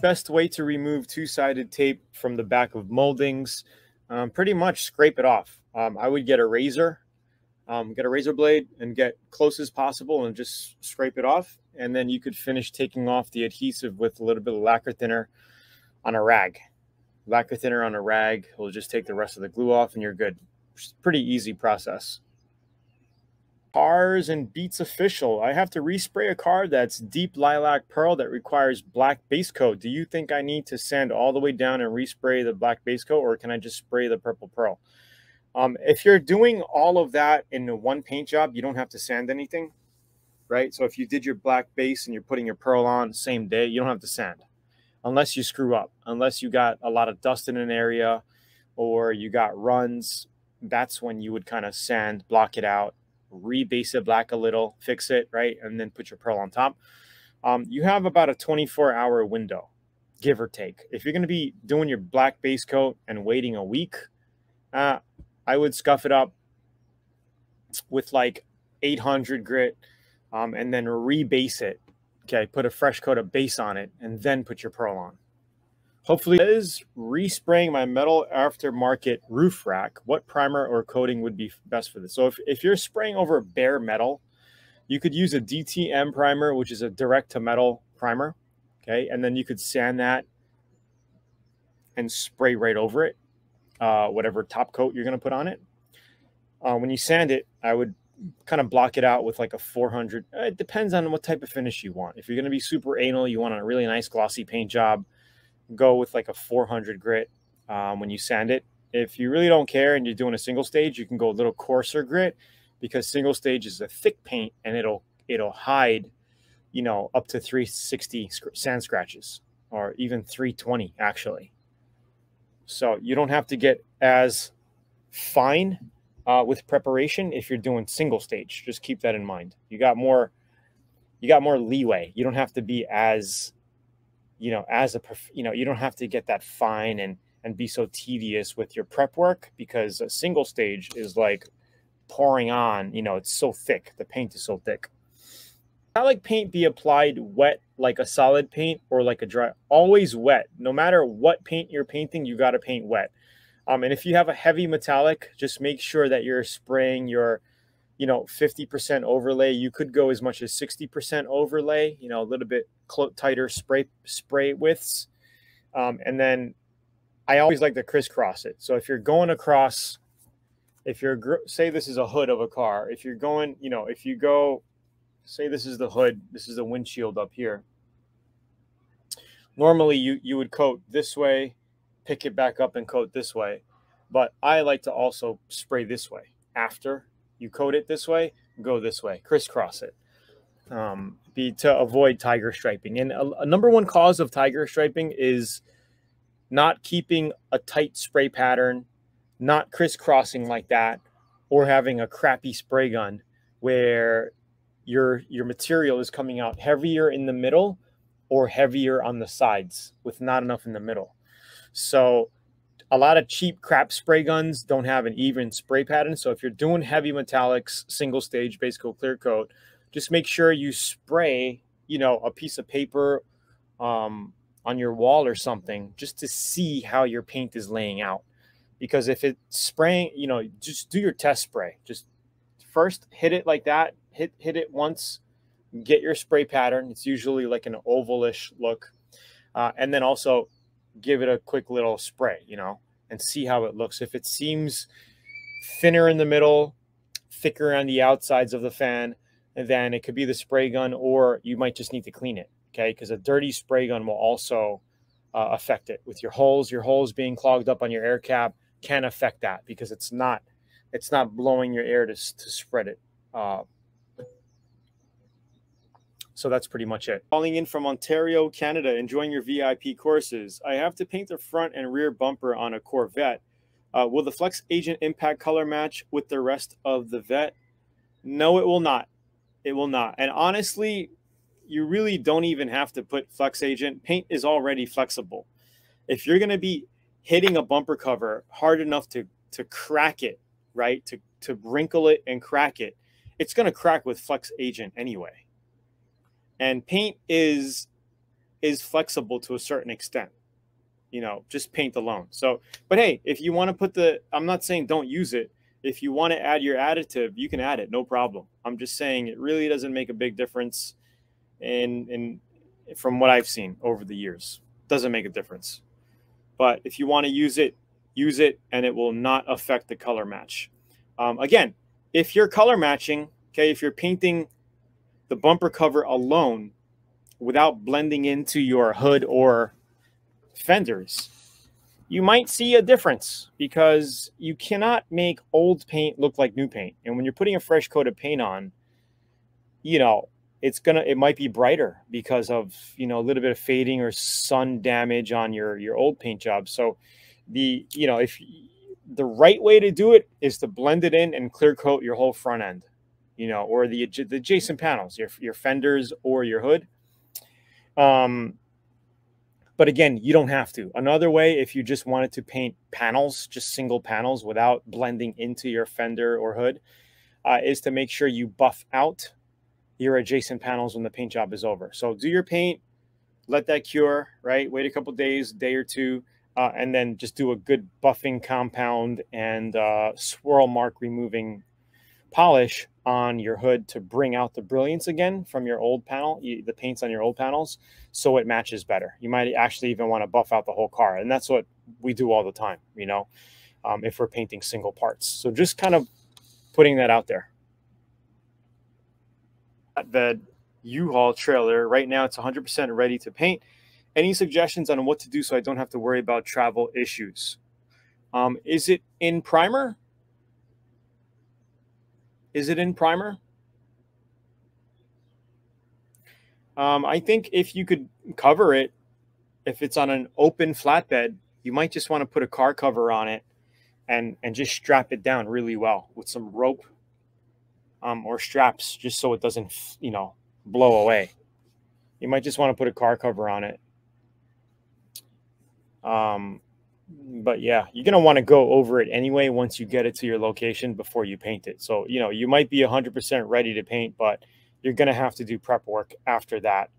best way to remove two-sided tape from the back of moldings. Pretty much scrape it off. I would get a razor, get a razor blade and get close as possible and just scrape it off. And then you could finish taking off the adhesive with a little bit of lacquer thinner on a rag. Lacquer thinner on a rag will just take the rest of the glue off and you're good. It's a pretty easy process. Cars and Beats official. I have to respray a car that's deep lilac pearl that requires black base coat. Do you think I need to sand all the way down and respray the black base coat, or can I just spray the purple pearl? If you're doing all of that in one paint job, you don't have to sand anything, right? So if you did your black base and you're putting your pearl on same day, you don't have to sand unless you screw up, unless you got a lot of dust in an area or you got runs. That's when you would kind of sand, block it out, rebase it black a little, fix it, right? And then put your pearl on top. You have about a 24-hour window, give or take. If you're going to be doing your black base coat and waiting a week, I would scuff it up with like 800 grit and then rebase it. Okay, put a fresh coat of base on it and then put your pearl on. Hopefully, it is respraying my metal aftermarket roof rack. What primer or coating would be best for this? So if you're spraying over bare metal, you could use a DTM primer, which is a direct to metal primer. Okay, and then you could sand that and spray right over it, whatever top coat you're going to put on it. When you sand it, I would kind of block it out with like a 400. It depends on what type of finish you want. If you're going to be super anal, you want a really nice glossy paint job, go with like a 400 grit when you sand it. If you really don't care and you're doing a single stage, you can go a little coarser grit, because single stage is a thick paint and it'll hide, you know, up to 360 sand scratches, or even 320 actually. So you don't have to get as fine with preparation if you're doing single stage. Just keep that in mind. You got more leeway. You don't have to be as, you know, you don't have to get that fine and be so tedious with your prep work, because a single stage is like pouring on, you know, it's so thick. The paint is so thick. Metallic paint be applied wet like a solid paint or like a dry? Always wet. No matter what paint you're painting, you got to paint wet. And if you have a heavy metallic, just make sure that you're spraying your, you know, 50% overlay. You could go as much as 60% overlay, you know, a little bit tighter spray widths. And then I always like to crisscross it. So if you're going across, if you're, say this is a hood of a car, if you're going, you know, if you go, say this is the hood, this is the windshield up here. Normally you would coat this way, pick it back up and coat this way. But I like to also spray this way. After you coat it this way, go this way, crisscross it. To avoid tiger striping. And a number one cause of tiger striping is not keeping a tight spray pattern, not crisscrossing like that, or having a crappy spray gun where your material is coming out heavier in the middle or heavier on the sides with not enough in the middle. So a lot of cheap crap spray guns don't have an even spray pattern. So if you're doing heavy metallics, single stage, base coat, clear coat, just make sure you spray, you know, a piece of paper on your wall or something, just to see how your paint is laying out. Because if it's spraying, you know, just do your test spray. Just first hit it like that, hit it once, get your spray pattern. It's usually like an ovalish look. And then also give it a quick little spray, you know, and see how it looks. If it seems thinner in the middle, thicker on the outsides of the fan, then it could be the spray gun, or you might just need to clean it, okay? Because a dirty spray gun will also affect it. With your holes being clogged up on your air cap can affect that, because it's not blowing your air to spread it. So that's pretty much it. Calling in from Ontario, Canada, enjoying your VIP courses. I have to paint the front and rear bumper on a Corvette. Will the Flex Agent Impact color match with the rest of the Vette? No, it will not. It will not. And honestly, you really don't even have to put Flex Agent. Paint is already flexible. If you're going to be hitting a bumper cover hard enough to crack it, right, to wrinkle it and crack it, it's going to crack with Flex Agent anyway. And paint is is flexible to a certain extent, you know, just paint alone. So, but hey, if you want to put the, I'm not saying don't use it. If you want to add your additive, you can add it, no problem. I'm just saying it really doesn't make a big difference in from what I've seen over the years. Doesn't make a difference. But if you want to use it, and it will not affect the color match. Again, if you're color matching, okay, if you're painting the bumper cover alone without blending into your hood or fenders, you might see a difference because you cannot make old paint look like new paint. And when you're putting a fresh coat of paint on, you know, it might be brighter because of, you know, a little bit of fading or sun damage on your old paint job. So if the right way to do it is to blend it in and clear coat your whole front end, you know, or the adjacent panels, your fenders or your hood. But again, you don't have to. Another way, if you just wanted to paint panels, just single panels without blending into your fender or hood, is to make sure you buff out your adjacent panels when the paint job is over. So do your paint, let that cure, right? Wait a couple days, day or two, and then just do a good buffing compound and swirl mark removing polish on your hood to bring out the brilliance again from your old panel, the paints on your old panels, so it matches better. You might actually even want to buff out the whole car. And that's what we do all the time, you know, if we're painting single parts. So just kind of putting that out there. The U-Haul trailer, right now it's 100% ready to paint. Any suggestions on what to do so I don't have to worry about travel issues? Is it in primer? Is it in primer? I think if you could cover it, if it's on an open flatbed, you might just want to put a car cover on it and just strap it down really well with some rope or straps, just so it doesn't, you know, blow away. You might just want to put a car cover on it. But yeah, you're going to want to go over it anyway once you get it to your location before you paint it. So, you know, you might be 100% ready to paint, but you're going to have to do prep work after that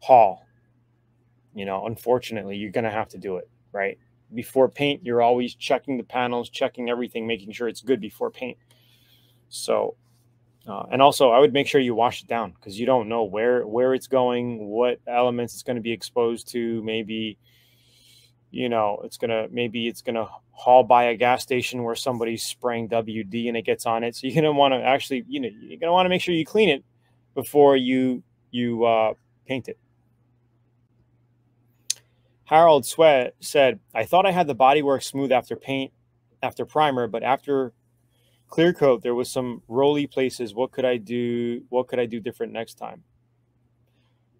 haul. You know, unfortunately, you're going to have to do it, right? Before paint, you're always checking the panels, checking everything, making sure it's good before paint. So, and also I would make sure you wash it down because you don't know where it's going, what elements it's going to be exposed to. Maybe, you know, maybe it's gonna haul by a gas station where somebody's spraying WD and it gets on it. So you're gonna want to actually, you know, you're gonna want to make sure you clean it before you paint it. Harold Sweat said, I thought I had the bodywork smooth after primer, but after clear coat there was some rollie places. What could I do different next time?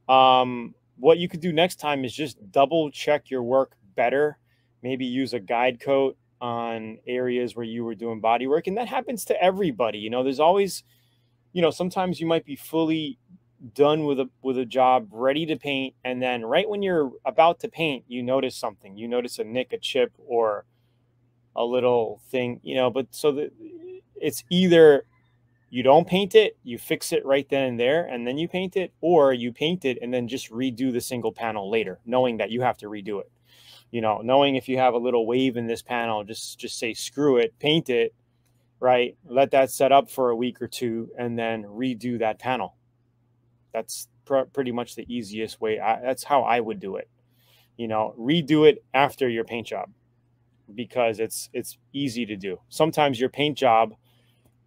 What you could do next time is just double check your work better. Maybe use a guide coat on areas where you were doing body work. And that happens to everybody. You know, there's always, you know, sometimes you might be fully done with a job, ready to paint. And then right when you're about to paint, you notice something. You notice a nick, a chip, or a little thing, you know, but so that it's either you don't paint it, you fix it right then and there, and then you paint it, or you paint it and then just redo the single panel later, knowing that you have to redo it. You know, knowing if you have a little wave in this panel, just say, screw it, paint it, right? Let that set up for a week or two and then redo that panel. That's pretty much the easiest way. That's how I would do it. You know, redo it after your paint job because it's easy to do. Sometimes your paint job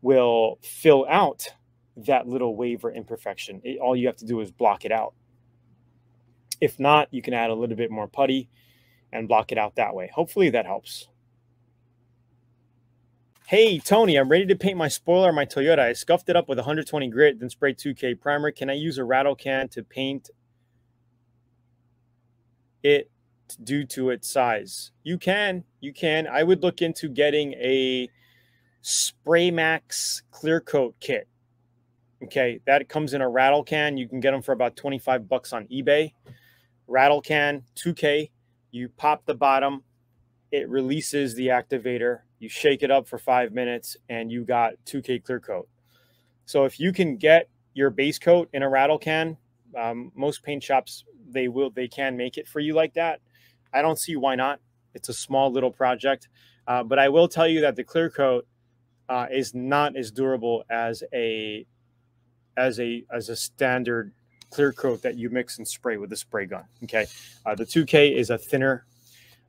will fill out that little wave or imperfection. All you have to do is block it out. If not, you can add a little bit more putty and block it out that way. Hopefully that helps. Hey, Tony, I'm ready to paint my spoiler on my Toyota. I scuffed it up with 120 grit, then sprayed 2K primer. Can I use a raddle can to paint it due to its size? You can. I would look into getting a Spray Max clear coat kit. Okay, that comes in a raddle can. You can get them for about 25 bucks on eBay. Raddle can, 2K. You pop the bottom, it releases the activator. You shake it up for 5 minutes, and you got 2K clear coat. So if you can get your base coat in a raddle can, Most paint shops, they can make it for you like that. I don't see why not. It's a small little project, but I will tell you that the clear coat is not as durable as a standard clear coat that you mix and spray with a spray gun. Okay, the 2K is a thinner.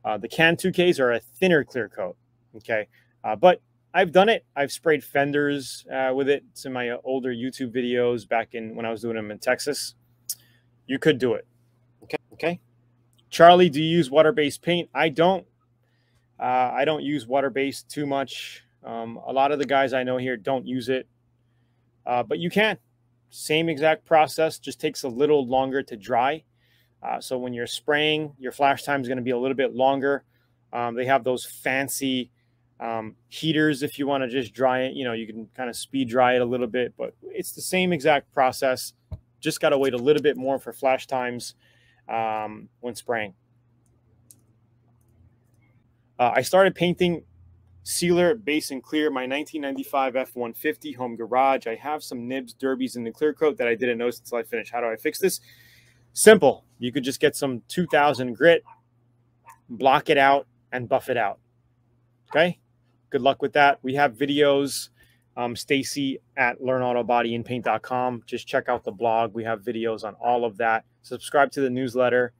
The can 2Ks are a thinner clear coat. Okay, but I've done it. I've sprayed fenders with it. It's in my older YouTube videos back in when I was doing them in Texas. You could do it. Okay. Charlie, do you use water-based paint? I don't. I don't use water-based too much. A lot of the guys I know here don't use it, but you can. Same exact process, just takes a little longer to dry. So when you're spraying, your flash time is going to be a little bit longer. They have those fancy heaters if you want to just dry it. You know, you can kind of speed dry it a little bit, but it's the same exact process. Just got to wait a little bit more for flash times when spraying. I started painting sealer, base, and clear my 1995 F-150 home garage. I have some nibs, derbies in the clear coat that I didn't notice until I finished. How do I fix this? Simple. You could just get some 2000 grit, block it out, and buff it out. Okay? Good luck with that. We have videos. Stacy at learnautobodyandpaint.com. Just check out the blog. We have videos on all of that. Subscribe to the newsletter.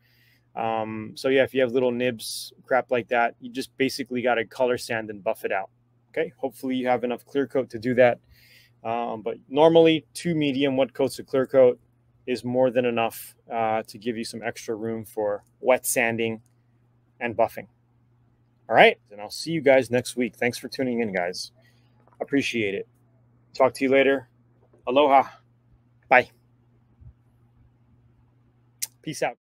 So yeah, if you have little nibs, crap like that, you just basically got to color sand and buff it out. Okay. Hopefully you have enough clear coat to do that. But normally 2 medium wet coats of clear coat is more than enough to give you some extra room for wet sanding and buffing. All right. And I'll see you guys next week. Thanks for tuning in, guys. Appreciate it. Talk to you later. Aloha. Bye. Peace out.